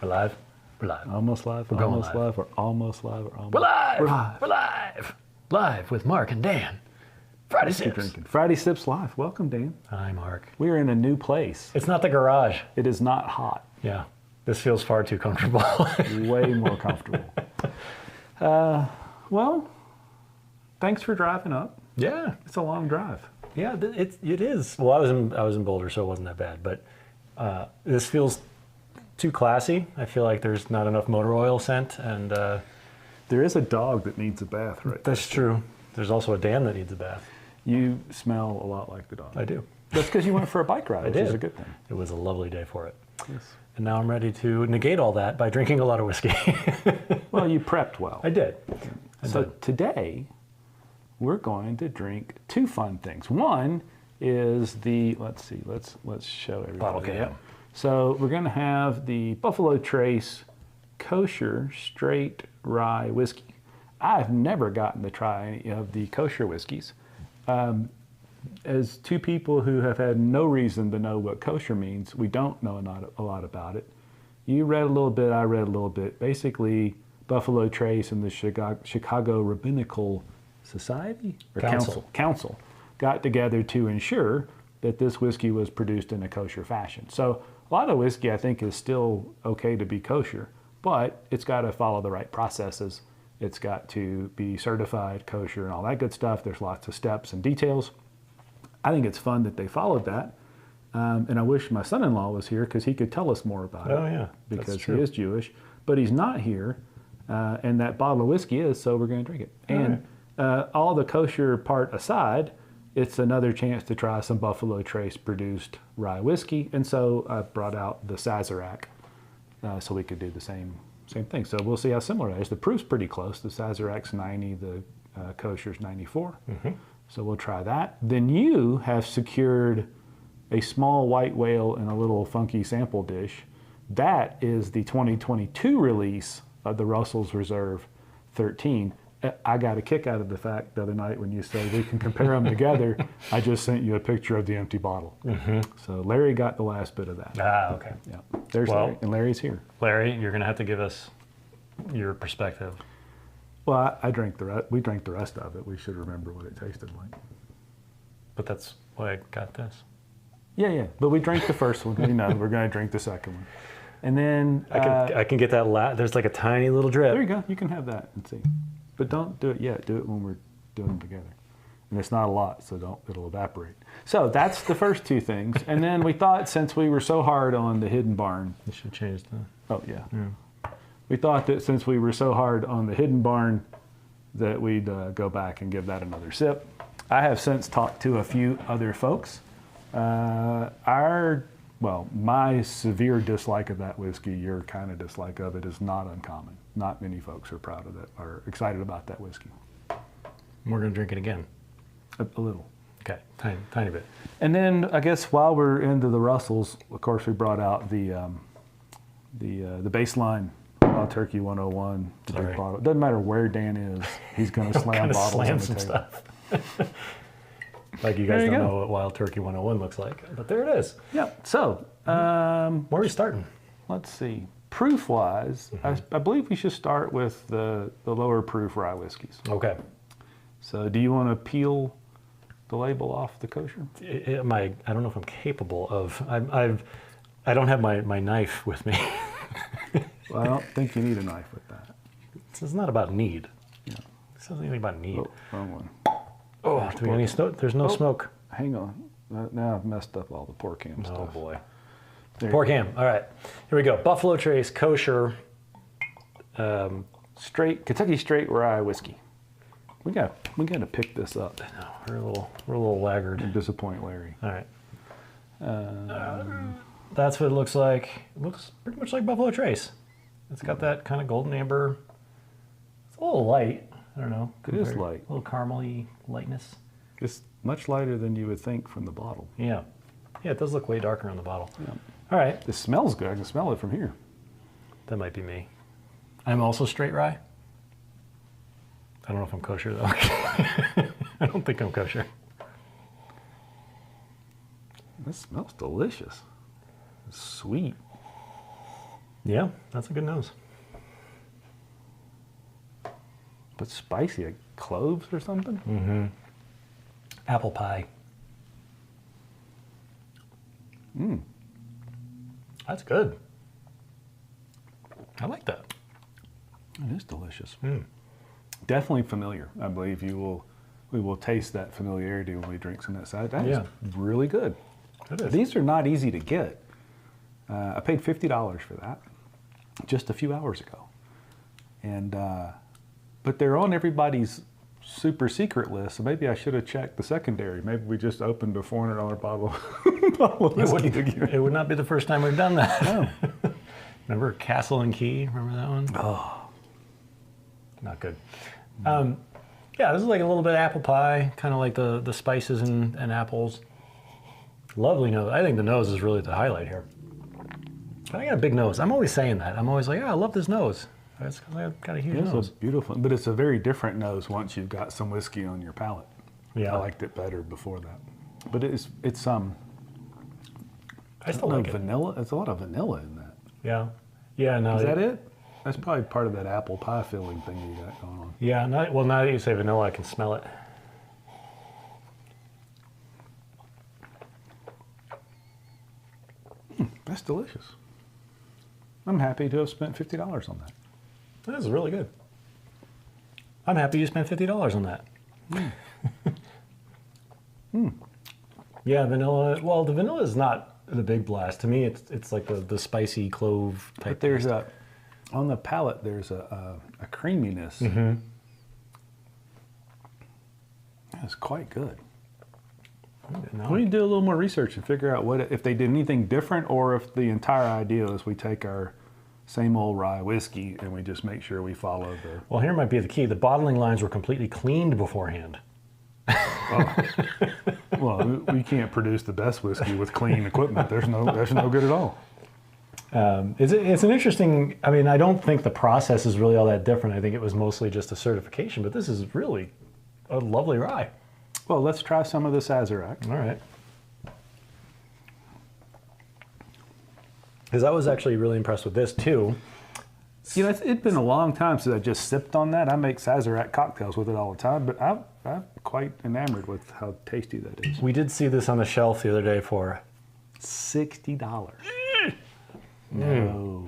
We're live. We're live. Almost live. We're almost going live. live. We're almost live. We're almost We're live. We're live. We're live. Live with Mark and Dan. Friday Whiskey Sips. drinking. Friday Sips live. Welcome, Dan. Hi, Mark. We are in a new place. It's not the garage. It is not hot. Yeah. This feels far too comfortable. Way more comfortable. Well, thanks for driving up. Yeah. It's a long drive. Yeah, it is. Well, I was in Boulder, so it wasn't that bad. But this feels too classy. I feel like there's not enough motor oil scent, and There is a dog that needs a bath, right? that's true. There's also a Dan that needs a bath. You smell a lot like the dog. I do. That's because you went for a bike ride, which did. is a good thing. It was a lovely day for it. Yes. And now I'm ready to negate all that by drinking a lot of whiskey. Well, you prepped well. I did. So today, we're going to drink two fun things. One is the, let's show everybody. Bottle cap. Yep. So we're going to have the Buffalo Trace Kosher Straight Rye Whiskey. I've never gotten to try any of the kosher whiskeys. As two people who have had no reason to know what kosher means, we don't know a lot about it. You read a little bit, I read a little bit. Basically, Buffalo Trace and the Chicago Rabbinical Society or Council got together to ensure that this whiskey was produced in a kosher fashion. So a lot of whiskey, I think, is still okay to be kosher, but it's got to follow the right processes. It's got to be certified kosher and all that good stuff. There's lots of steps and details. I think it's fun that they followed that. And I wish my son-in-law was here because he could tell us more about it. Oh, yeah. That's Because true. he is Jewish. But he's not here. And that bottle of whiskey is, so we're going to drink it. And all the kosher part aside, it's another chance to try some Buffalo Trace produced rye whiskey. And so I brought out the Sazerac so we could do the same thing. So we'll see how similar it is. The proof's pretty close. The Sazerac's 90, the kosher's 94. Mm-hmm. So we'll try that. Then you have secured a small white whale in a little funky sample dish. That is the 2022 release of the Russell's Reserve 13. I got a kick out of the fact the other night when you said we can compare them together. I just sent you a picture of the empty bottle. Mm-hmm. So Larry got the last bit of that. Ah, okay. Yeah, there's Larry, and Larry's here. Larry, you're going to have to give us your perspective. Well, I drank the rest. We drank the rest of it. We should remember what it tasted like. But that's why I got this. Yeah. But we drank the first one. We know we're going to drink the second one, and then I can get that. There's like a tiny little drip. there you go. You can have that and see. But don't do it yet. Do it when we're doing them together. And it's not a lot, so it'll evaporate. So that's the first two things. And then we thought, since we were so hard on the Hidden Barn. You should change the. Oh, yeah. We thought that since we were so hard on the Hidden Barn, that we'd go back and give that another sip. I have since talked to a few other folks. My severe dislike of that whiskey, your kind of dislike of it, is not uncommon. Not many folks are proud of that, are excited about that whiskey. We're going to drink it again. A little. Okay, tiny bit. And then I guess while we're into the Russells, of course, we brought out the baseline Wild Turkey 101. The big bottle. It doesn't matter where Dan is, he's going to slam bottles on the table. Stuff. Like you guys don't know what Wild Turkey 101 looks like, but there it is. Yep. So, where are we starting? Let's see. Proof-wise, I believe we should start with the lower proof rye whiskeys. Okay. So, do you want to peel the label off the kosher? I don't know if I'm capable of. I don't have my knife with me. Well, I don't think you need a knife with that. This is not about need. Yeah. This isn't anything about need. Oh, wrong one. Oh, do we have any smoke? There's no smoke. Hang on. Now I've messed up all the pork ham stuff. Oh boy. There. Ham. All right. Here we go. Buffalo Trace Kosher. Kentucky Straight Rye Whiskey. We got to pick this up. I know. We're a little laggard. And disappoint Larry. All right. That's what it looks like. It looks pretty much like Buffalo Trace. It's got that kind of golden amber. It's a little light. I don't know. It is light. A little caramely lightness. It's much lighter than you would think from the bottle. Yeah. Yeah, it does look way darker on the bottle. Yeah. All right. It smells good. I can smell it from here. That might be me. I'm also straight rye. I don't know if I'm kosher, though. I don't think I'm kosher. This smells delicious. It's sweet. Yeah, that's a good nose. But spicy, like cloves or something? Apple pie. That's good. I like that. It is delicious. Definitely familiar. I believe we will taste that familiarity when we drink some of that side. That is really good. It is. These are not easy to get. I paid $50 for that just a few hours ago. And but they're on everybody's super secret list, so maybe I should have checked the secondary. Maybe we just opened a $400 bottle, bottle of whiskey together. It would not be the first time we've done that. No. Remember Castle and Key? Remember that one? Oh, Not good. Yeah, this is like a little bit of apple pie, kind of like the spices and apples. Lovely nose. I think the nose is really the highlight here. I got a big nose. I'm always saying that. I'm always like, I love this nose. That's because I've got a huge it's nose. a beautiful, but it's a very different nose once you've got some whiskey on your palate. Yeah. I liked it better before that. But it's I still know, like it. vanilla. There's a lot of vanilla in that. Yeah. Yeah, no. Is that it? That's probably part of that apple pie filling thing you got going on. Yeah, well, now that you say vanilla, I can smell it. That's delicious. I'm happy to have spent $50 on that. This is really good. I'm happy you spent $50 on that. Yeah, vanilla. Well, the vanilla is not the big blast. To me, it's like the spicy clove type. But there's taste. on the palate, there's a creaminess. That's quite good. No. We need to do a little more research and figure out if they did anything different, or if the entire idea is we take our same old rye whiskey and we just make sure we follow the. Well, here might be the key. The bottling lines were completely cleaned beforehand. Well, we can't produce the best whiskey with clean equipment. There's no good at all. It's an interesting. I mean, I don't think the process is really all that different. I think it was mostly just a certification. But this is really a lovely rye. Well, let's try some of the Sazerac. All right. Because I was actually really impressed with this too. You know, it's been a long time since I just sipped on that. I make Sazerac cocktails with it all the time, but I'm quite enamored with how tasty that is. We did see this on the shelf the other day for $60. No.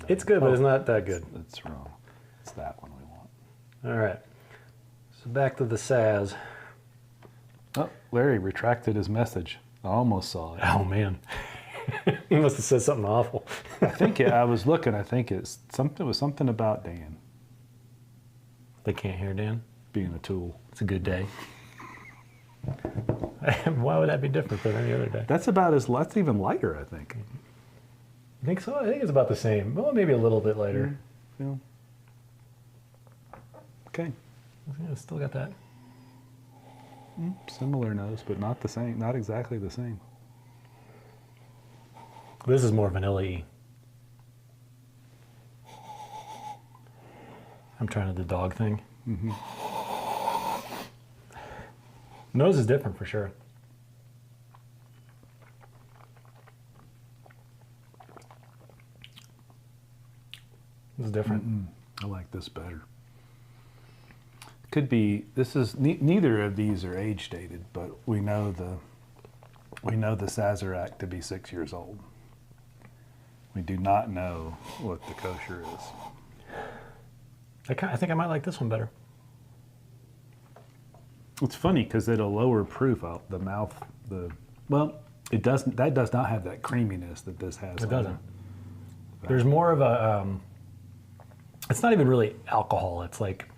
It's good, but it's not that good. That's wrong. It's that one we want. All right. So back to the Saz. Oh, Larry retracted his message. I almost saw it. Oh man. He must have said something awful. I was looking. I think it was something about Dan They can't hear Dan. being a tool. It's a good day. Why would that be different than any other day? That's even lighter, I think. You think so? I think it's about the same. Well, maybe a little bit lighter. Yeah. Okay. Yeah, still got that. Similar nose, but not the same. Not exactly the same. This is more vanilla-y. I'm trying to do the dog thing. Nose is different for sure. This is different. I like this better. Could be. This is neither of these are age dated, but we know the Sazerac to be 6 years old. We do not know what the Kosher is. I think I might like this one better. It's funny because at a lower proof, the mouth, it doesn't. That does not have that creaminess that this has. It doesn't. There's more of a. It's not even really alcohol. It's like.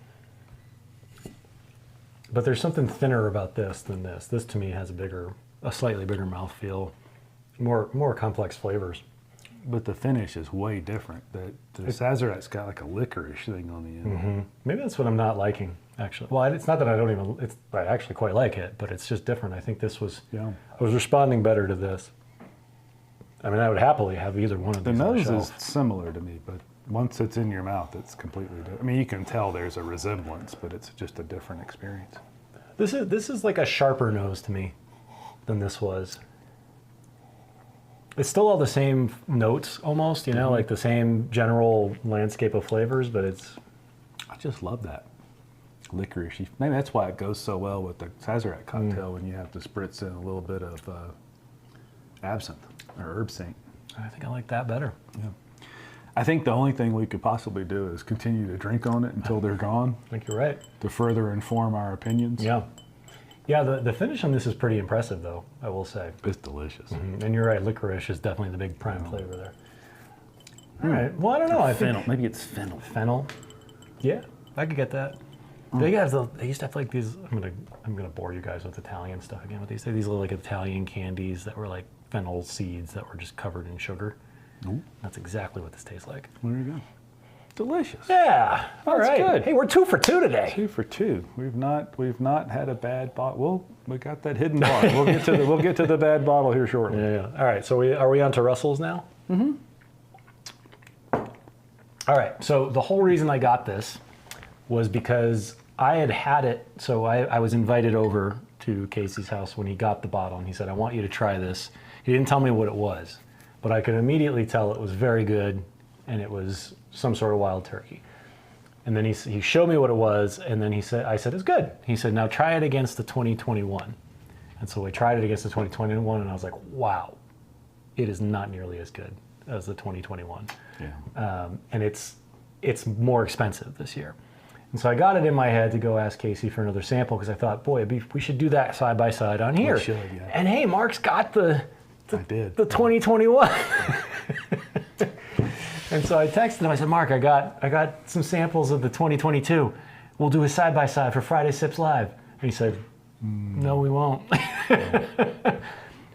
But there's something thinner about this than this. This to me has a slightly bigger mouthfeel, more complex flavors. But the finish is way different. The Sazerac's got like a licorice thing on the end. Maybe that's what I'm not liking, actually. Well, it's not that I actually quite like it, but it's just different. I think this was, Yeah. I was responding better to this. I mean, I would happily have either one of The these on the nose shelf. is similar to me, but once it's in your mouth, it's completely different. I mean, you can tell there's a resemblance, but it's just a different experience. This is like a sharper nose to me than this was. It's still all the same notes almost, you know, like the same general landscape of flavors, but it's... I just love that licorice. Maybe that's why it goes so well with the Sazerac cocktail when you have to spritz in a little bit of absinthe or herb saint. I think I like that better. Yeah. I think the only thing we could possibly do is continue to drink on it until they're gone. I think you're right. To further inform our opinions. Yeah. Yeah, the finish on this is pretty impressive, though, I will say. It's delicious. And you're right, licorice is definitely the big prime flavor there. All right. Well, I don't know. I think Fennel. Maybe it's fennel. fennel. Yeah, I could get that. They used to have like these. I'm gonna bore you guys with Italian stuff again. But these little like Italian candies that were like fennel seeds that were just covered in sugar. Ooh. That's exactly what this tastes like. There you go. Delicious. Yeah. All That's right. good. Hey, we're 2 for 2 today. 2 for 2. We've not had a bad bottle. Well, we got that hidden bottle. We'll get to the bad bottle here shortly. Yeah. All right. So are we on to Russell's now? Mm-hmm. All right. So the whole reason I got this was because I had it. So I was invited over to Casey's house when he got the bottle, and he said, "I want you to try this." He didn't tell me what it was, but I could immediately tell it was very good, and it was some sort of wild turkey. And then he showed me what it was, and then I said, "It's good." He said, "Now try it against the 2021." And so we tried it against the 2021, and I was like, "Wow, it is not nearly as good as the 2021." Yeah. And it's more expensive this year. And so I got it in my head to go ask Casey for another sample because I thought, boy, we should do that side by side on here. We should, yeah. And hey, Mark's got the I did. the 2021. And so I texted him. I said, "Mark, I got some samples of the 2022. We'll do a side by side for Friday Sips Live." And he said, "No, we won't."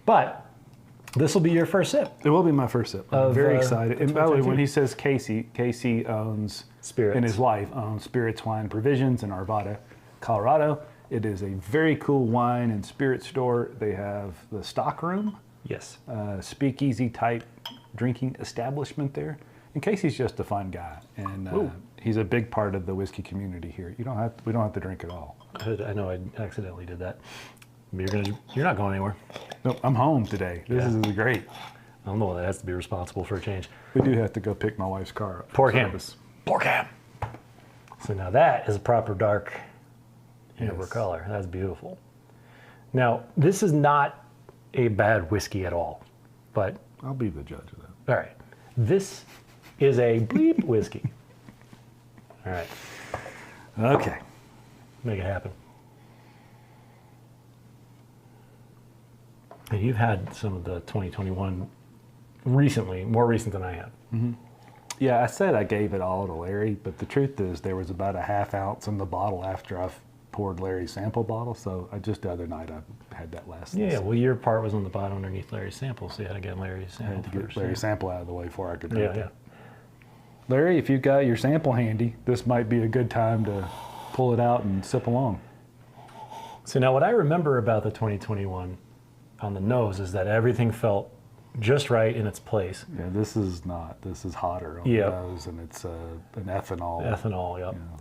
But this will be your first sip. It will be my first sip. I'm very excited. And by the way, 2022. when he says Casey owns Spirits. and his wife owns Spirits Wine Provisions in Arvada, Colorado. It is a very cool wine and spirit store. They have the stock room, Yes. speakeasy type drinking establishment there. And Casey's just a fun guy, and he's a big part of the whiskey community here. We don't have to drink it all. I know I accidentally did that. You're not going anywhere. Nope, I'm home today. This is great. I'm the one that has to be responsible for a change. We do have to go pick my wife's car up. Pork ham. So now that is a proper dark amber Yes. color. That's beautiful. Now, this is not a bad whiskey at all, but I'll be the judge of that. all right, this is a bleep whiskey. All right, Okay. make it happen. And you've had some of the 2021 recently, more recent than I have. Yeah, I said I gave it all to Larry, but the truth is there was about a half ounce in the bottle after I've poured Larry's sample bottle. So the other night I had that last. Yeah, well, your part was on the bottom underneath Larry's sample, so you had to get Larry's I sample had to get first. Larry's sample out of the way before I could drink Yeah, it. yeah. Larry, if you've got your sample handy, this might be a good time to pull it out and sip along. So now what I remember about the 2021 on the nose is that everything felt just right in its place. Yeah, this is not. This is hotter on Yep. the nose, and it's an ethanol. Ethanol, yep. Yeah.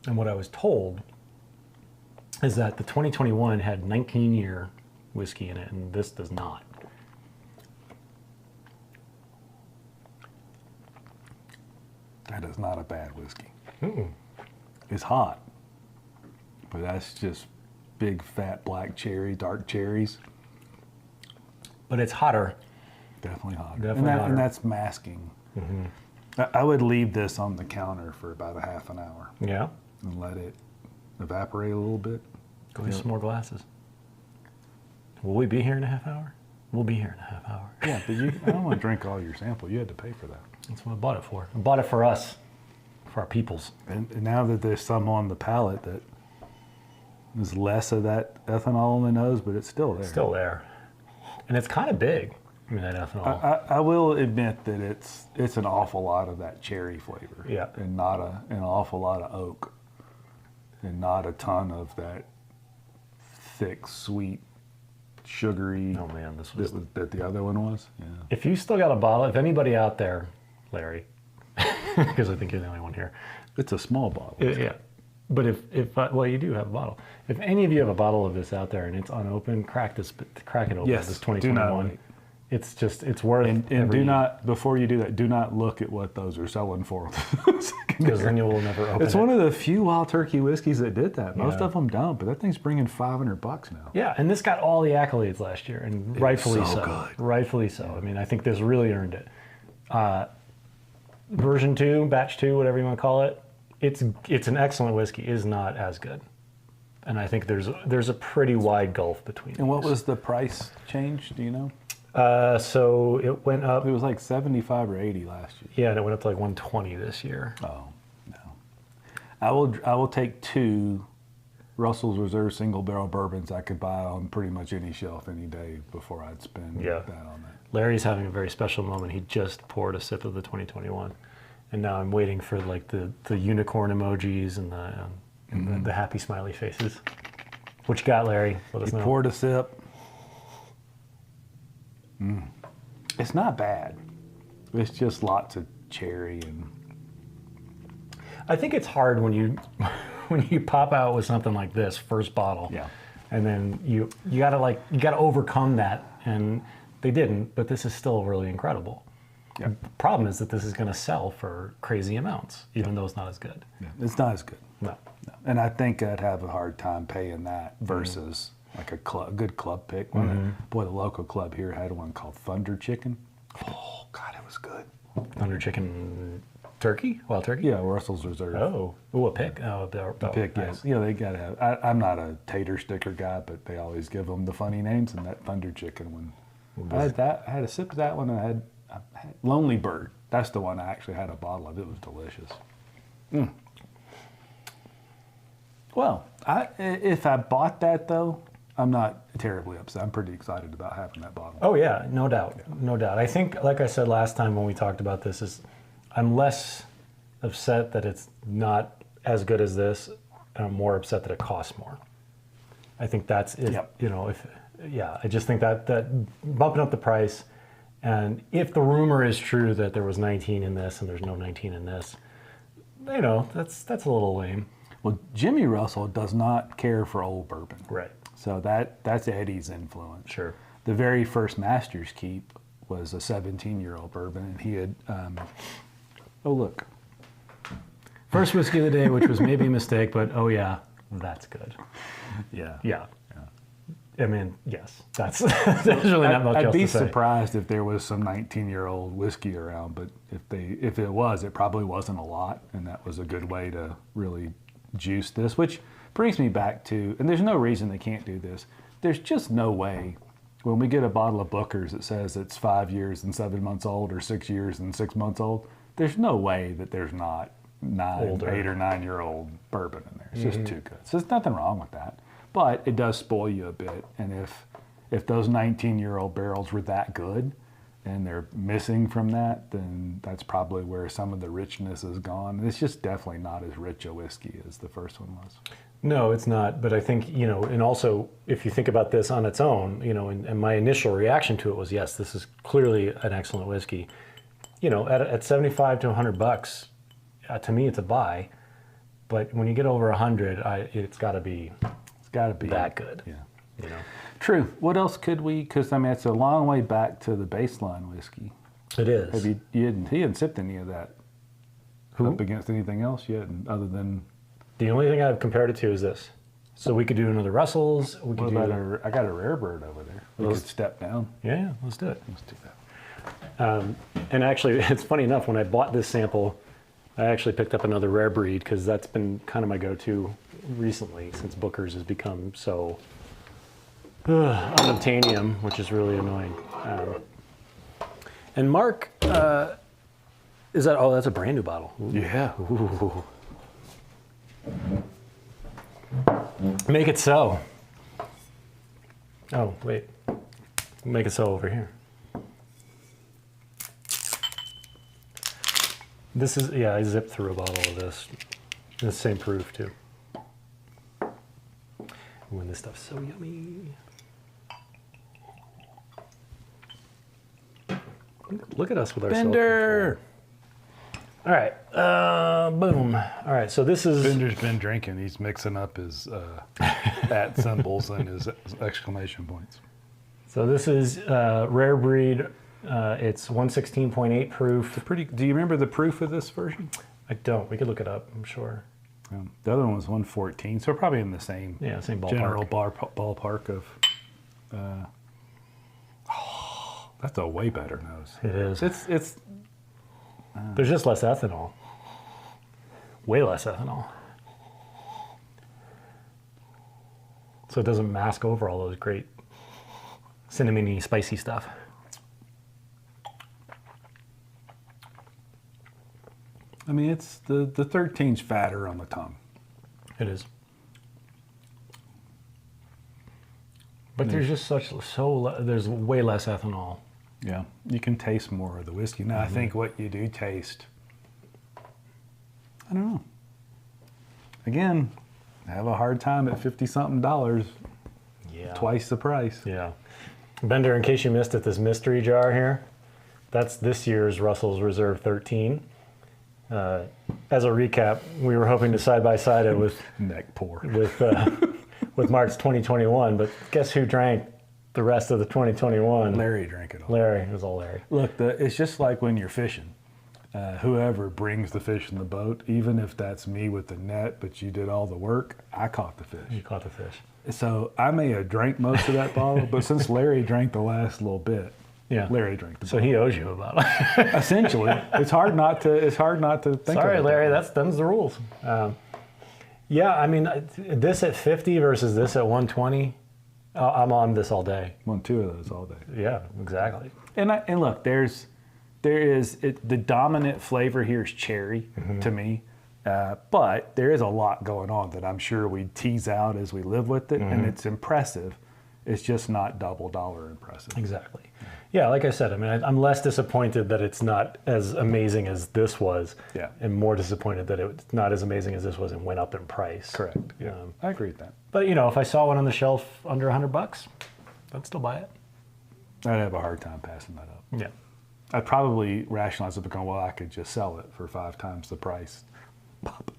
And what I was told is that the 2021 had 19-year whiskey in it, and this does not. That is not a bad whiskey. Mm-mm. It's hot, but that's just big, fat, black cherry, dark cherries. But it's hotter. Definitely hotter. Definitely hotter. And that's masking. I would leave this on the counter for about a half an hour Yeah. and let it evaporate a little bit. Go get some more glasses. Will we be here in a half hour? We'll be here in a half hour. Yeah, but I don't want to drink all your sample. You had to pay for that. That's what I bought it for. I bought it for us, for our peoples. And now that there's some on the palate that there's less of that ethanol in the nose, but it's still there. Still there. And it's kind of big. I mean, that ethanol. I will admit that it's an awful lot of that cherry flavor. Yeah. And not an awful lot of oak. And not a ton of that thick, sweet, sugary. Oh man, this was. That the other one was? Yeah. If you still got a bottle, if anybody out there, Larry, because I think you're the only one here. It's a small bottle. Yeah. But well, you do have a bottle. If any of you have a bottle of this out there and it's unopened, crack it open. Yes, This do not 2021. wait. It's worth. And do not, before you do that, do not look at what those are selling for. Because then you will never open it. It's one of the few Wild Turkey whiskeys that did that. Most Yeah. of them don't, but that thing's bringing $500 now. Yeah, and this got all the accolades last year, and rightfully so so. good. Rightfully so. I mean, I think this really earned it. Version 2, batch 2, whatever you want to call it, it's an excellent whiskey. It is not as good. And I think there's a pretty wide gulf between And what these. was the price change? Do you know? So it went up. It was like 75 or 80 last year. Yeah, and it went up to like 120 this year. Oh, no. I will take 2 Russell's Reserve single barrel bourbons I could buy on pretty much any shelf any day before I'd spend that on that. Larry's having a very special moment. He just poured a sip of the 2021, and now I'm waiting for like the unicorn emojis and the happy smiley faces. What you got, Larry? Let us know. Poured a sip. It's not bad. It's just lots of cherry and. I think it's hard when you when you pop out with something like this first bottle. Yeah. And then you gotta overcome that, and they didn't. But this is still really incredible. Yeah. The problem is that this is going to sell for crazy amounts, even though it's not as good. Yeah, it's not as good. No. No. And I think I'd have a hard time paying that versus like a good club pick. Boy, the local club here had one called Thunder Chicken. Oh, God, it was good. Thunder Chicken Turkey? Wild Turkey? Yeah, Russell's Reserve. Oh, a pick. Oh, Pick, nice. yeah. You know, they got to have. I'm not a tater sticker guy, but they always give them the funny names. And that Thunder Chicken one, I had that. I had a sip of that one. And I had Lonely Bird. That's the one I actually had a bottle of. It was delicious. Well, if I bought that though, I'm not terribly upset. I'm pretty excited about having that bottle. Oh yeah, no doubt, no doubt. I think, like I said last time when we talked about this, is I'm less upset that it's not as good as this, and I'm more upset that it costs more. I think that's it. Yep. You know, I just think that bumping up the price, and if the rumor is true that there was 19 in this and there's no 19 in this, you know, that's a little lame. Well, Jimmy Russell does not care for old bourbon. Right. So that's Eddie's influence. Sure. The very first Master's Keep was a 17-year-old bourbon, and he had, oh, look. First whiskey of the day, which was maybe a mistake, but oh yeah, that's good. Yeah. Yeah. I mean, yes, that's there's really not much I'd else be to say. surprised if there was some 19-year-old whiskey around, but if it was, it probably wasn't a lot, and that was a good way to really juice this, which brings me back to, and there's no reason they can't do this. There's just no way when we get a bottle of Booker's that says it's 5 years and 7 months old or 6 years and 6 months old. There's no way that there's not 8 or 9 year old bourbon in there. It's just too good. So there's nothing wrong with that. But it does spoil you a bit. And if those 19-year-old barrels were that good and they're missing from that, then that's probably where some of the richness is gone. It's just definitely not as rich a whiskey as the first one was. No, it's not. But I think, you know, and also if you think about this on its own, you know, and my initial reaction to it was, yes, this is clearly an excellent whiskey. You know, at 75 to $100, to me, it's a buy. But when you get over 100, it's got to be that good. Yeah. You know, True. What else could we? Because I mean, it's a long way back to the baseline whiskey. it is. Have he hadn't sipped any of that. Up against anything else yet, other than. The only thing I've compared it to is this. So we could do another Russell's. We could What do. about I got a rare bird over there. We could step down. Yeah, let's do it. Let's do that. And actually, it's funny enough, when I bought this sample, I actually picked up another rare breed because that's been kind of my go-to recently since Booker's has become so unobtainium, which is really annoying. And Mark, is that? Oh, that's a brand new bottle. Ooh. Yeah. Ooh. Make it so. Oh, wait. Make it so over here. This is, yeah, I zipped through a bottle of this. The same proof, too. When this stuff's so yummy. Look at us with our Bender. All right. Boom. All right. So this is. Bender's been drinking. He's mixing up his at symbols and his exclamation points. So this is rare breed. It's 116.8 proof. Do you remember the proof of this version? I don't. We could look it up, I'm sure. The other one was 114, so we're probably in the same same ballpark. general ballpark of. That's a way better nose. It is. It's. There's just less ethanol. Way less ethanol. So it doesn't mask over all those great cinnamony, spicy stuff. I mean, it's the 13's fatter on the tongue. It is. But there's just there's way less ethanol. Yeah, you can taste more of the whiskey. Now, I think what you do taste, I don't know. Again, I have a hard time at $50-something. Yeah. Twice the price. Yeah. Bender, in case you missed it, this mystery jar here, that's this year's Russell's Reserve 13. As a recap, we were hoping to side-by-side it with neck pour with March 2021, but guess who drank the rest of the 2021? Larry drank it all. Larry. It was all Larry. Look, it's just like when you're fishing. Whoever brings the fish in the boat, even if that's me with the net, but you did all the work, I caught the fish. You caught the fish. So I may have drank most of that bottle, but since Larry drank the last little bit, Yeah. Larry drank the So bottle. he owes you a bottle. Essentially, it's hard not to think. Sorry, of it Larry. that way. Them's the rules. Yeah, I mean, this at 50 versus this at 120. I'm on this all day. Won 2 of those all day. Yeah, exactly. And look, there is the dominant flavor here is cherry to me, but there is a lot going on that I'm sure we tease out as we live with it, and it's impressive. It's just not double dollar impressive. Exactly. Yeah, like I said, I mean, I'm less disappointed that it's not as amazing as this was, Yeah. and more disappointed that it's not as amazing as this was and went up in price. Correct. Yeah, I agree with that. But if I saw one on the shelf under $100, I'd still buy it. I'd have a hard time passing that up. Yeah. I'd probably rationalize it because, well, I could just sell it for 5 times the price. Pop.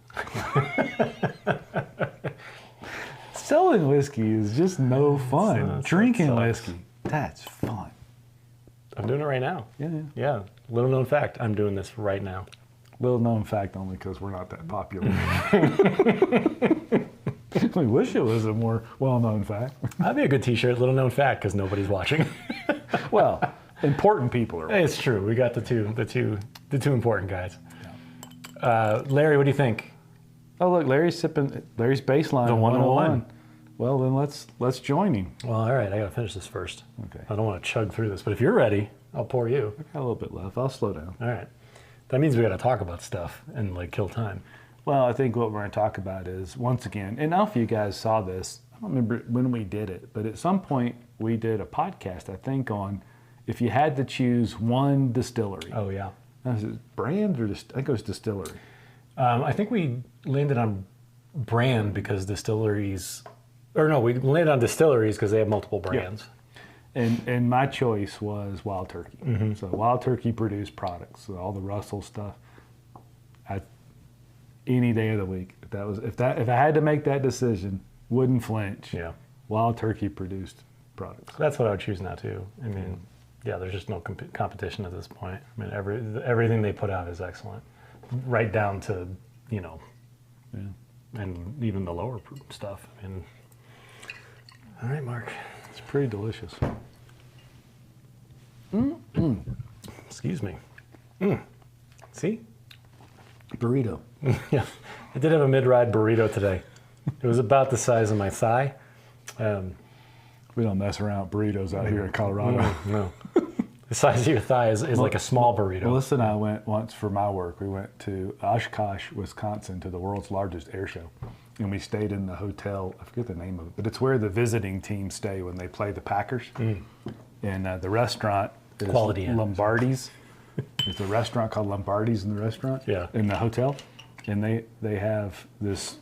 Selling whiskey is just no fun. Drinking whiskey, that's fun. I'm doing it right now. Yeah. Yeah. Little known fact, I'm doing this right now. Little known fact only because we're not that popular. We wish it was a more well-known fact. That'd be a good T-shirt. Little known fact, because nobody's watching. Well, important people are. It's true. We got the two important guys. Larry, what do you think? Oh, look, Larry's sipping. Larry's baseline. The 101. Well, then let's join him. Well, all right. I gotta finish this first. Okay. I don't want to chug through this, but if you're ready, I'll pour you. I got a little bit left. I'll slow down. All right. That means we got to talk about stuff and kill time. Well, I think what we're going to talk about is, once again, and I don't know if you guys saw this. I don't remember when we did it, but at some point we did a podcast, I think, on if you had to choose one distillery. Oh yeah. Was it brand or I think it was distillery. I think we landed on brand because distilleries, or no, we landed on distilleries because they have multiple brands. And my choice was Wild Turkey. So Wild Turkey produced products, so all the Russell stuff. Any day of the week, if I had to make that decision, wouldn't flinch. Yeah. Wild Turkey produced products. That's what I would choose now too. I mean, yeah, there's just no competition at this point. I mean, everything they put out is excellent, right down to and even the lower stuff. I mean, all right, Mark. It's pretty delicious. Excuse me. See? Burrito. Yeah, I did have a mid-ride burrito today. It was about the size of my thigh. We don't mess around with burritos out here in Colorado. No. The size of your thigh is like a small burrito. Melissa and I went once for my work. We went to Oshkosh, Wisconsin, to the world's largest air show. And we stayed in the hotel, I forget the name of it, but it's where the visiting teams stay when they play the Packers. And the restaurant is Quality Inn. Lombardi's. There's a restaurant called Lombardi's in the restaurant, Yeah. in the hotel. And they have this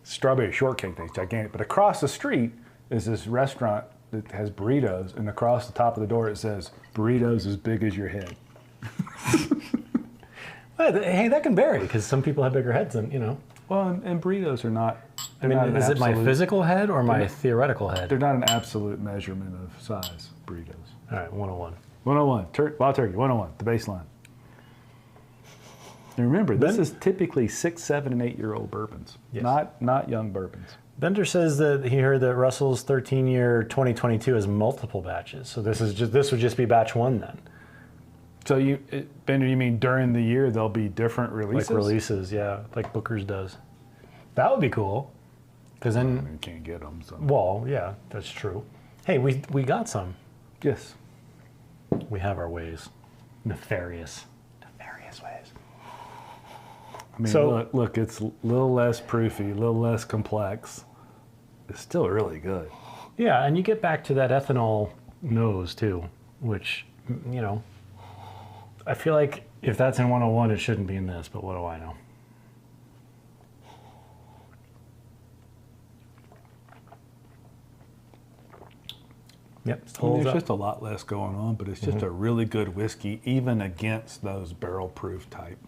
strawberry shortcake that's gigantic. But across the street is this restaurant that has burritos, and across the top of the door it says, burritos as big as your head. Well, hey, that can vary because some people have bigger heads than, Well, and burritos are not. I mean, is it my physical head or my theoretical head? They're not an absolute measurement of size, burritos. All right, 101. 101, Wild Turkey, 101, the baseline. And remember, this is typically 6, 7, and 8-year-old bourbons, Yes. not young bourbons. Bender says that he heard that Russell's 13-year 2022 has multiple batches. So this would just be batch 1 then. So Bender, you mean during the year there'll be different releases? Like releases, yeah, like Booker's does. That would be cool. Because then, You can't get them. So. well, yeah, that's true. Hey, we got some. Yes. We have our ways. Nefarious ways. I mean, So- look, it's a little less proofy, a little less complex. It's still really good. Yeah, and you get back to that ethanol nose too, which, I feel like if that's in 101, it shouldn't be in this, but what do I know? Yep, I mean, there's just a lot less going on, but it's just a really good whiskey, even against those barrel proof type.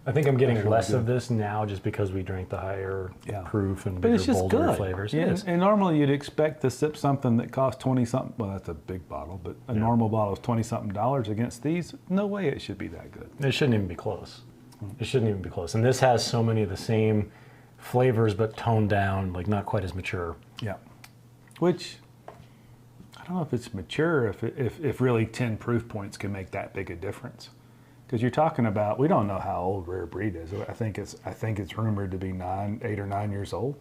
I think I'm getting That's really less of good. this now just because we drank the higher Yeah. proof and But bigger, it's just bolder good. flavors. Yeah, It is. and normally you'd expect to sip something that costs 20 something. Well, that's a big bottle, but a normal bottle is 20 something dollars. Against these, no way it should be that good. It shouldn't even be close. It shouldn't even be close. And this has so many of the same flavors, but toned down, like not quite as mature. Yeah, which I don't know if it's mature. If really 10 proof points can make that big a difference. Because you're talking about, we don't know how old Rare Breed is. I think it's rumored to be 8 or 9 years old.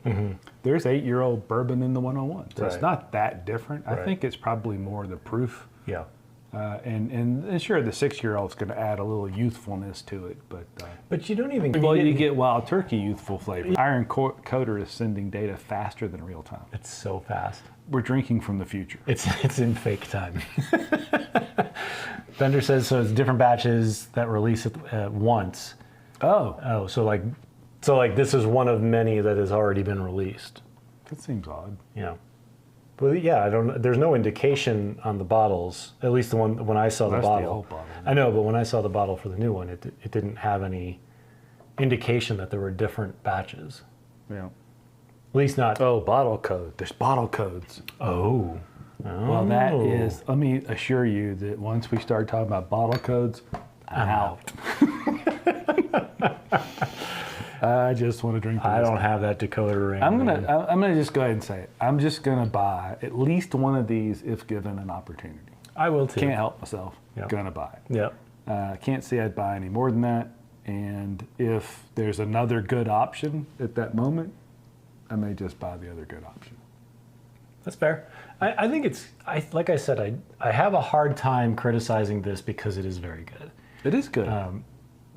There's 8-year-old bourbon in the 101, so Right. it's not that different. I Right. think it's probably more the proof, Yeah. and sure the 6-year-old's going to add a little youthfulness to it, but But you don't even. well, you get Wild Turkey youthful flavor. Iron Coder is sending data faster than real time. It's so fast. We're drinking from the future. It's in fake time. Bender says so. It's different batches that release at once. Oh, So this is one of many that has already been released. that seems odd. Yeah. Well, yeah. I don't. There's no indication on the bottles. At least the one when I saw the That's the bottle. old bottle. I know, but when I saw the bottle for the new one, it didn't have any indication that there were different batches. Yeah. At least not. Oh, bottle code. There's bottle codes. Oh. Well, that is, let me assure you that once we start talking about bottle codes, I'm out. I just want to drink the I whiskey. don't have that decoder ring. I'm man. gonna just go ahead and say it. I'm just gonna buy at least one of these if given an opportunity. I will too. Can't help myself. Yeah. Gonna buy it. Yep. Can't see I'd buy any more than that. And if there's another good option at that moment, I may just buy the other good option. That's fair. I think it's. Like I said, I have a hard time criticizing this because it is very good. It is good.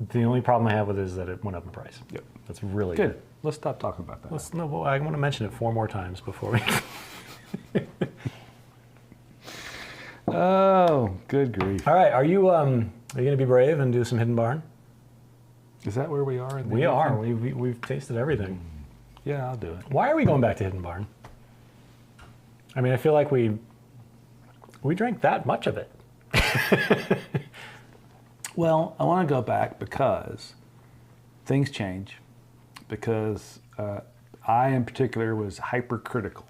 The only problem I have with it is that it went up in price. Yep. That's really Good. good. Let's stop talking about that. No, I want to mention it 4 more times before we. Oh, good grief. All right. Are you going to be brave and do some Hidden Barn? Is that where we are? In the We are. evening? We've tasted everything. Yeah, I'll do it. Why are we going back to Hidden Barn? I mean, I feel like we drank that much of it. Well, I want to go back because things change. Because I, in particular, was hypercritical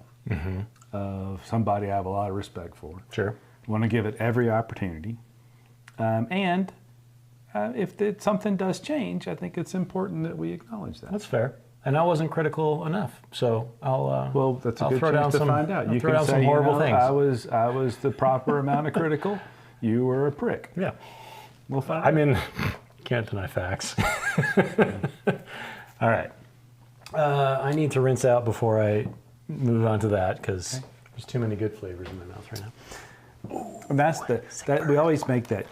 of somebody I have a lot of respect for. Sure. Want to give it every opportunity. And if something does change, I think it's important that we acknowledge that. That's fair. And I wasn't critical enough, so I'll. Well, that's a I'll good throw down chance to some, find out. I'll You throw can down say, some horrible things. I was the proper amount of critical. You were a prick. Yeah. We'll find out. I mean, can't deny facts. All right. I need to rinse out before I move on to that because there's too many good flavors in my mouth right now. And that's that we always make that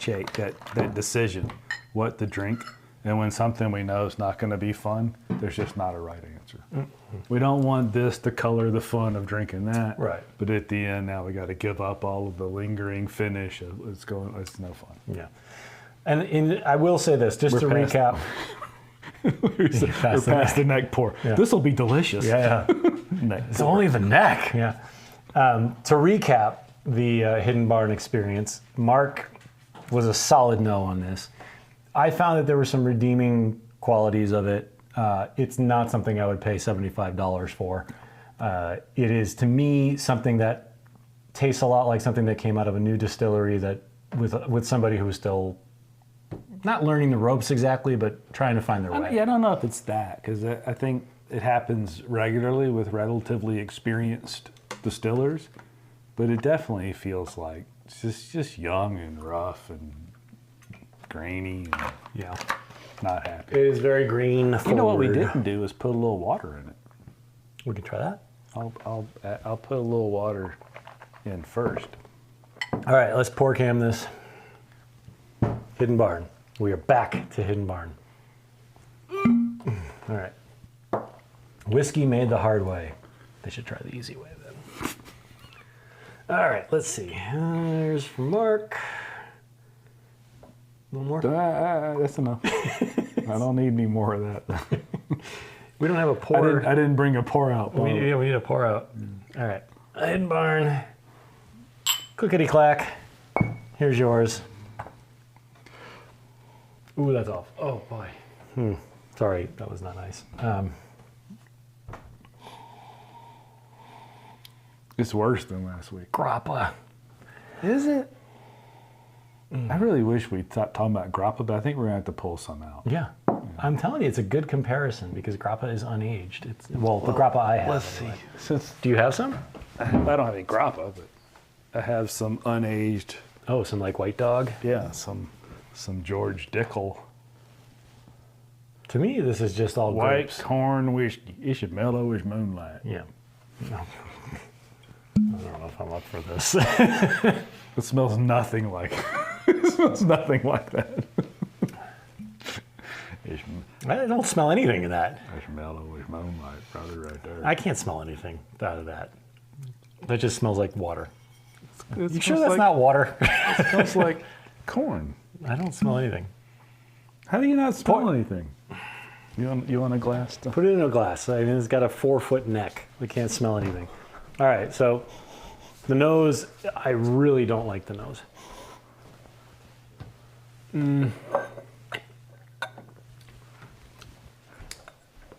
decision, what to drink, and when something we know is not going to be fun, there's just not a right answer. We don't want this to color the fun of drinking that. Right. But at the end, now we got to give up all of the lingering finish. It's no fun. Yeah. And I will say this, just We're to past- recap. We're past the neck pour. Yeah. This will be delicious. Yeah. Neck It's pour. only the neck. Yeah. To recap the Hidden Barn experience, Mark was a solid no on this. I found that there were some redeeming qualities of it. It's not something I would pay $75 for. It is, to me, something that tastes a lot like something that came out of a new distillery that with somebody who was still not learning the ropes exactly, but trying to find their way. I don't know if it's that, because I think it happens regularly with relatively experienced distillers, but it definitely feels like it's just young and rough and grainy and Yeah. not happy. It is very green forward. You know what we didn't do is put a little water in it. We can try that. I'll put a little water in first. All right, let's pour cam this. Hidden Barn. We are back to Hidden Barn. All right. Whiskey made the hard way. They should try the easy way then. All right, let's see. Here's from Mark. A little more? That's enough. I don't need any more of that. We don't have a pour. I didn't bring a pour out. We need a pour out. All right. Hidden Barn. Clickety clack. Here's yours. Ooh, that's off. Oh boy. Sorry, that was not nice. It's worse than last week. Grappa. Is it? I really wish we'd stopped talking about grappa, but I think we're going to have to pull some out. Yeah. I'm telling you, it's a good comparison because grappa is unaged. It's the grappa I have. Let's anyway. see. Do you have some? I don't have any grappa, but I have some unaged. Oh, some like White Dog? Yeah, some George Dickel. To me, this is just all White grapes. corn whiskey. It should mellow as moonlight. Yeah. No. I don't know if I'm up for this. It smells nothing like. It smells nothing like that. I don't smell anything in that. It's mellow as moonlight, probably right there. I can't smell anything out of that. That just smells like water. It You sure smells that's like, not water? It smells like corn. I don't smell anything. How do you not smell anything? You want a glass? Put it in a glass. I mean, it's got a 4-foot neck. We can't smell anything. All right, so the nose, I really don't like the nose.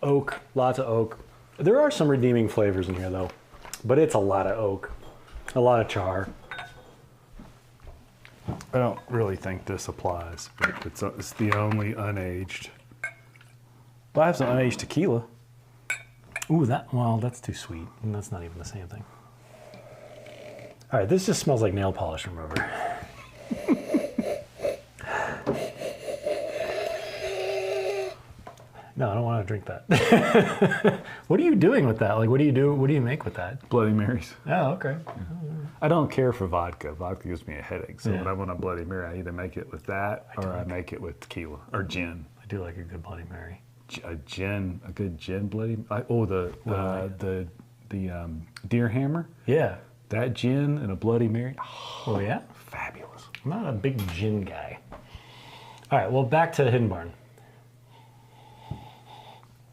Oak, lots of oak. There are some redeeming flavors in here though, but it's a lot of oak, a lot of char. I don't really think this applies, but it's the only unaged. Well, I have some unaged tequila. Ooh, that's too sweet. And that's not even the same thing. All right, this just smells like nail polish remover. No, I don't want to drink that. What are you doing with that? Like, what do you do? What do you make with that? Bloody Marys. Oh, okay. I don't care for vodka. Vodka gives me a headache. So Yeah. when I want a Bloody Mary, I either make it with that or I make it with tequila or gin. I do like a good Bloody Mary. A good gin Bloody. The Deer Hammer. Yeah. That gin and a Bloody Mary. Oh, yeah? Fabulous. I'm not a big gin guy. All right, well, back to Hidden Barn.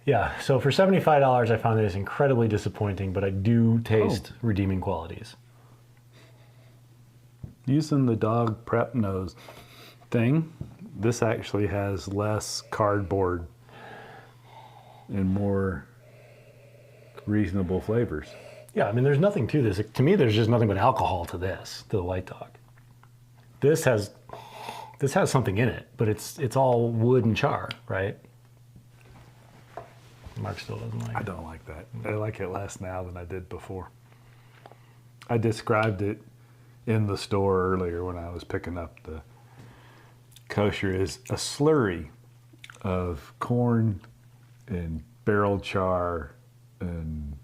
Yeah, so for $75, I found this incredibly disappointing, but I do taste redeeming qualities. Using the dog prep nose thing, this actually has less cardboard and more reasonable flavors. Yeah, I mean, there's nothing to this. To me, there's just nothing but alcohol to this, to the White Dog. This has something in it, but it's all wood and char, right? Mark still doesn't like it. I don't like that. I like it less now than I did before. I described it in the store earlier when I was picking up the Kosher as a slurry of corn and barrel char and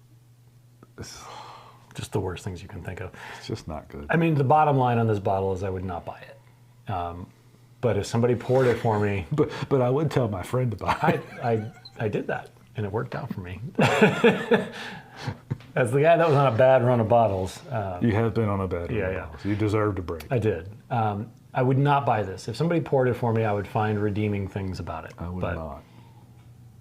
Just the worst things you can think of. it's just not good. I mean, the bottom line on this bottle is I would not buy it. But if somebody poured it for me, But I would tell my friend to buy it. I did that, and it worked out for me. As the guy that was on a bad run of bottles, You have been on a bad Yeah, run, yeah. so you deserved a break. I did. I would not buy this. If somebody poured it for me, I would find redeeming things about it. I would not.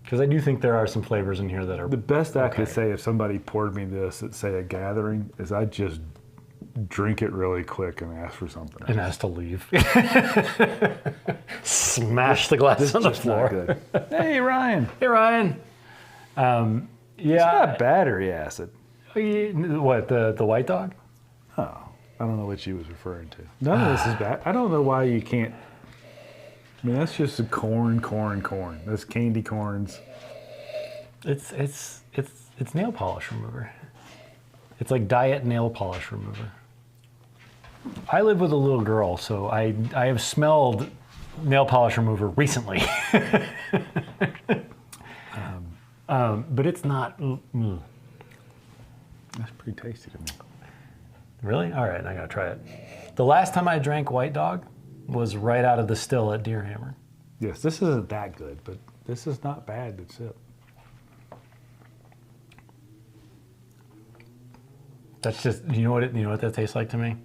Because I do think there are some flavors in here that are The best I could okay. say if somebody poured me this at, say, a gathering, is I'd just drink it really quick and ask for something. and has to leave. smash the glass on the Just not floor. good. Hey, Ryan. Hey, Ryan. It's Yeah. not battery acid. What, the white dog? Oh, I don't know what she was referring to. None of this is bad. I don't know why you can't. I mean, that's just a corn. That's candy corns. It's nail polish remover. It's like diet nail polish remover. I live with a little girl, so I have smelled nail polish remover recently. But it's not. That's pretty tasty to me. Really? All right, I gotta try it. The last time I drank White Dog was right out of the still at Deer Hammer. Yes, this isn't that good, but this is not bad to sip. That's just, you know what that tastes like to me?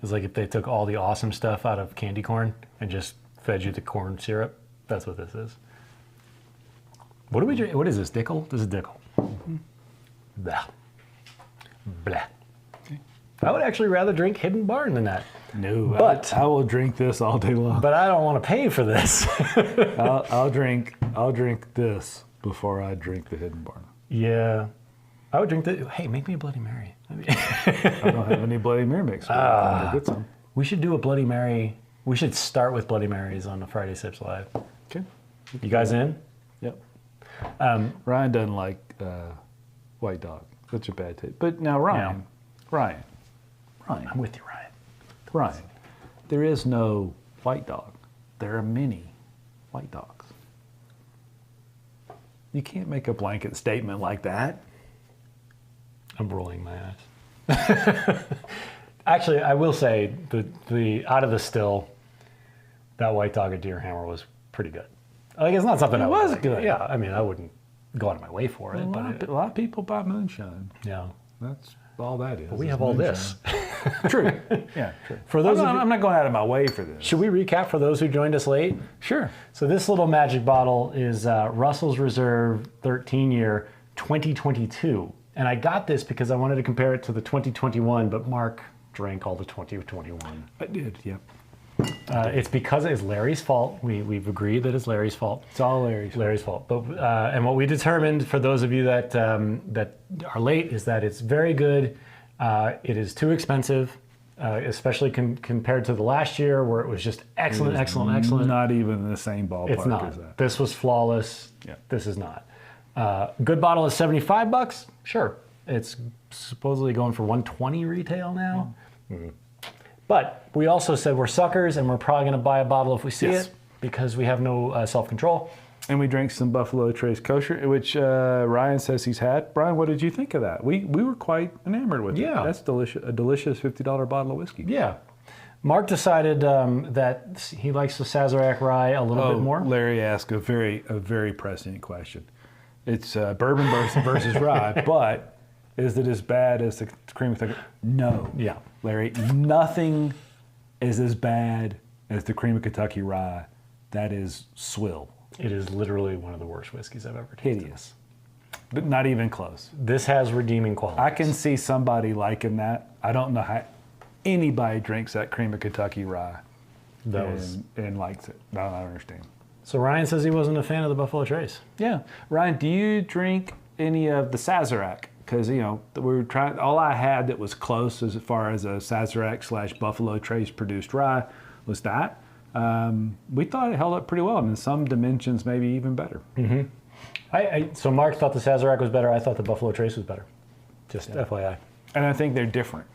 It's like if they took all the awesome stuff out of candy corn and just fed you the corn syrup. That's what this is. What do we drink? What is this? Dickel? This is Dickel. Mm-hmm. Blah. Blah. Okay. I would actually rather drink Hidden Barn than that. No, But I will drink this all day long. But I don't want to pay for this. I'll drink this before I drink the Hidden Barn. Yeah. I would drink the. Hey, make me a Bloody Mary. I don't have any Bloody Mary mix. But get some. We should do a Bloody Mary. We should start with Bloody Marys on the Friday Sips Live. Okay. You guys in? Yep. Ryan doesn't like White Dog. Such a bad taste. But now Ryan, I'm with you, Ryan. there is no White Dog. There are many White Dogs. You can't make a blanket statement like that. I'm rolling my eyes. Actually, I will say the out of the still, that White Dog at Deer Hammer was pretty good. Like, it's not something It I was would good. Yeah, I mean, I wouldn't go out of my way for it, but A lot of people buy moonshine. yeah. That's all that is. But we is have all moonshine. this. True. Yeah, true. For those I'm not going out of my way for this. Should we recap for those who joined us late? Sure. So this little magic bottle is Russell's Reserve 13-year 2022. And I got this because I wanted to compare it to the 2021, but Mark drank all the 2021. I did, yep. It's because it's Larry's fault. We've agreed that it's Larry's fault. It's all Larry's. Larry's fault. But and what we determined for those of you that that are late is that it's very good. It is too expensive, especially compared to the last year where it was just excellent. Not even in the same ballpark It's as not. that. This was flawless. Yeah. This is not. Good bottle is $75. Sure. It's supposedly going for $120 retail now. But we also said we're suckers and we're probably going to buy a bottle if we see Yes. it because we have no self-control. And we drank some Buffalo Trace Kosher, which Ryan says he's had. Brian, what did you think of that? We were quite enamored with it. Yeah. That's delicious. A delicious $50 bottle of whiskey. Yeah. Mark decided that he likes the Sazerac rye a little bit more. Larry asked a very prescient question. It's bourbon versus rye, but is it as bad as the cream of Kentucky? No. Yeah. Larry, nothing is as bad as the cream of Kentucky rye. That is swill. It is literally one of the worst whiskeys I've ever tasted. Hideous. But not even close. This has redeeming qualities. I can see somebody liking that. I don't know how anybody drinks that cream of Kentucky rye and likes it. I don't understand. So Ryan says he wasn't a fan of the Buffalo Trace. Yeah. Ryan, do you drink any of the Sazerac? Because, we were trying, all I had that was close as far as a Sazerac / Buffalo Trace produced rye was that. We thought it held up pretty well, and in some dimensions, maybe even better. Mm-hmm. So Mark thought the Sazerac was better. I thought the Buffalo Trace was better. Just FYI. And I think they're different.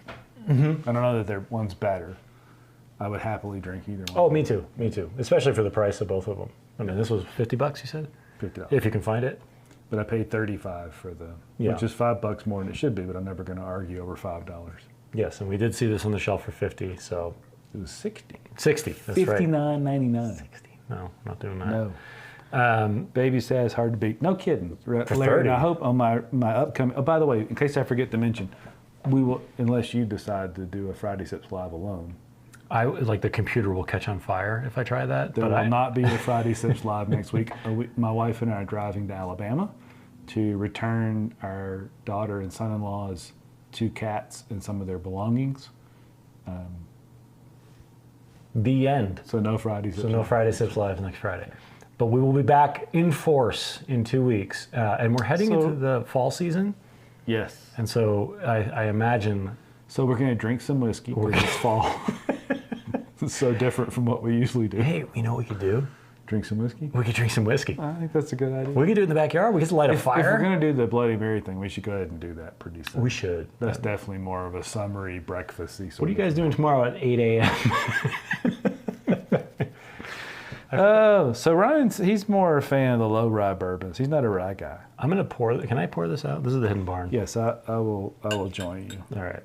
Mm-hmm. I don't know that one's better. I would happily drink either one. Oh, me too. Me too. Especially for the price of both of them. I mean, this was $50, you said? $50. If you can find it. But I paid $35 for which is $5 more than it should be, but I'm never going to argue over $5. Yes, and we did see this on the shelf for $50, so. It was $60. $60, that's right. $59.99. $60. No, not doing that. No. Baby says hard to beat. No kidding. For Larry, 30. and I hope on my upcoming. Oh, by the way, in case I forget to mention, we will, unless you decide to do a Friday Sips Live alone. Like the computer will catch on fire if I try that. There will not be a Friday Sips Live next week. My wife and I are driving to Alabama to return our daughter and son-in-law's 2 cats and some of their belongings. The end. So no Friday Sips. So no Friday Sips Live next Friday. But we will be back in force in 2 weeks. And we're heading into the fall season. Yes. And so I imagine... So we're going to drink some whiskey because it's fall. It's so different from what we usually do. Hey, you know what we could do? Drink some whiskey? We could drink some whiskey. I think that's a good idea. We could do it in the backyard. We could light a fire. If we're going to do the Bloody Mary thing, we should go ahead and do that pretty soon. We should. That's definitely more of a summery, breakfasty sort What are you guys doing tomorrow at 8 a.m.? Oh, so he's more a fan of the low rye bourbons. He's not a rye guy. I'm going to pour... Can I pour this out? This is the Hidden Barn. Yes, I will join you. All right.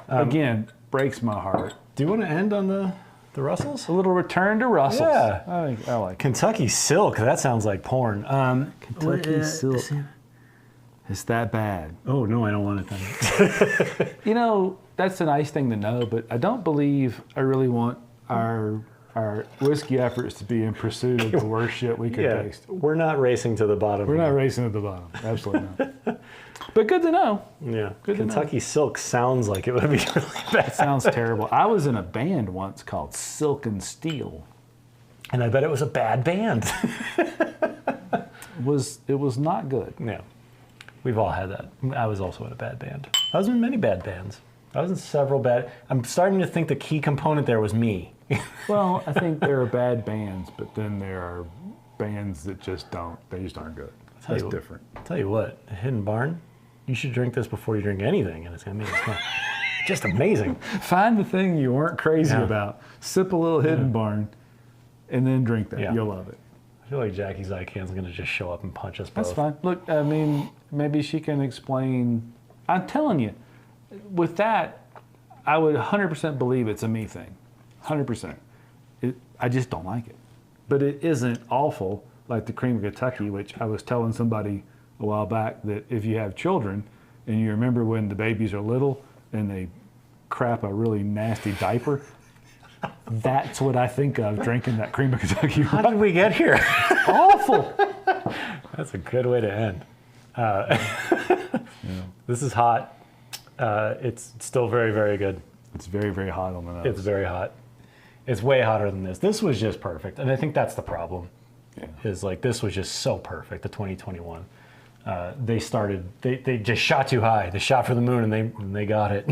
Again, breaks my heart. Do you want to end on the Russells? A little return to Russell's. Yeah. I like it. Kentucky Silk. That sounds like porn. Kentucky Silk. It's that bad. Oh, no, I don't want it then. You know, that's a nice thing to know, but I don't believe I really want our whiskey efforts to be in pursuit of the worst shit we could taste. We're not racing to the bottom. We're not racing at the bottom. Absolutely not. But good to know. Yeah. Kentucky Silk sounds like it would be really bad. It sounds terrible. I was in a band once called Silk and Steel. And I bet it was a bad band. It was not good. Yeah. We've all had that. I was also in a bad band. I was in many bad bands. I was in several bad... I'm starting to think the key component there was me. Well, I think there are bad bands, but then there are bands that just aren't good. That's different. I'll tell you what, Hidden Barn, you should drink this before you drink anything, and it's going to make it smell just amazing. Find the thing you weren't crazy about, sip a little Hidden Barn, and then drink that. Yeah. You'll love it. I feel like Jackie's Ican's going to just show up and punch us both. That's fine. Look, I mean, maybe she can explain. I'm telling you, with that, I would 100% believe it's a me thing. 100%. I just don't like it. But it isn't awful like the Cream of Kentucky, which I was telling somebody a while back that if you have children and you remember when the babies are little and they crap a really nasty diaper, that's what I think of drinking that Cream of Kentucky. How did we get here? Awful. That's a good way to end. This is hot. It's still very, very good. It's very, very hot on the nose. It's very hot. It's way hotter than this. This was just perfect. And I think that's the problem. Yeah. Is like this was just so perfect, the 2021. They just shot too high. They shot for the moon and they got it.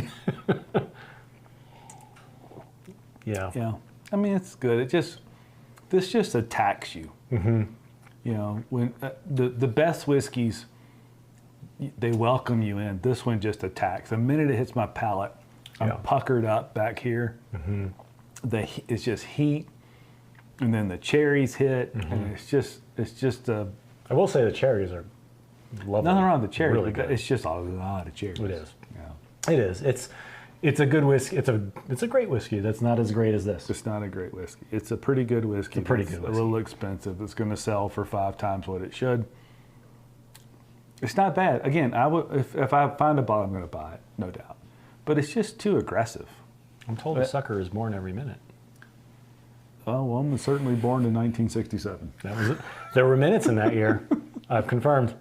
Yeah. Yeah. I mean, it's good. This just attacks you. Mm-hmm. You know, when the best whiskeys, they welcome you in. This one just attacks. The minute it hits my palate, I'm puckered up back here. Mm-hmm. It's just heat, and then the cherries hit, and it's just a. I will say the cherries are lovely. Nothing wrong with the cherries. Really good. It's just a lot of cherries. It is. Yeah. It is. It's a good whiskey. It's a great whiskey. That's not as great as this. It's not a great whiskey. It's a pretty good whiskey. It's a pretty good whiskey. A little expensive. It's going to sell for 5 times what it should. It's not bad. Again, I would if I find a bottle, I'm going to buy it, no doubt. But it's just too aggressive. I'm told a sucker is born every minute. Oh, well, I was certainly born in 1967. That was it. There were minutes in that year. I've confirmed.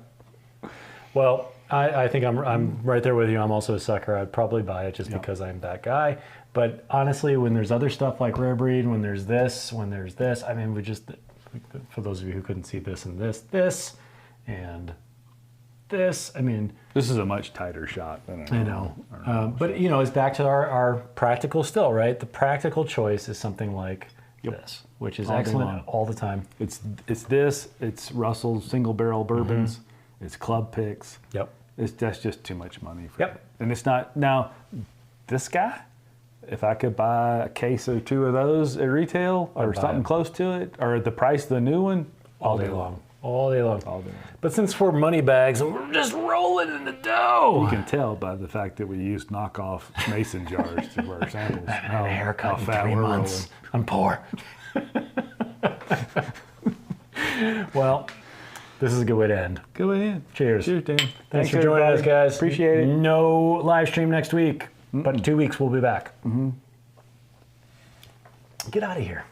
Well, I think I'm right there with you. I'm also a sucker. I'd probably buy it just because I'm that guy. But honestly, when there's other stuff like Rare Breed, when there's this, I mean, for those of you who couldn't see this and this, and this, I mean. This is a much tighter shot than I know. But, it's back to our practical still, right? The practical choice is something like this, which is excellent all the time. It's Russell's single barrel bourbons. Mm-hmm. It's club picks. Yep. That's just too much money for it. And it's not. Now, this guy, if I could buy a case or 2 of those at retail or something close to it, or at the price of the new one, all day long. All day long. All day long. But since we're money bags and we're just rolling in the dough. You can tell by the fact that we used knockoff mason jars to our samples. How haircut in 3 months. I'm poor. Well, this is a good way to end. Good way to end. Cheers. Cheers, Dan. Thanks for joining us, guys. Appreciate it. No live stream next week, but in 2 weeks we'll be back. Mm-hmm. Get out of here.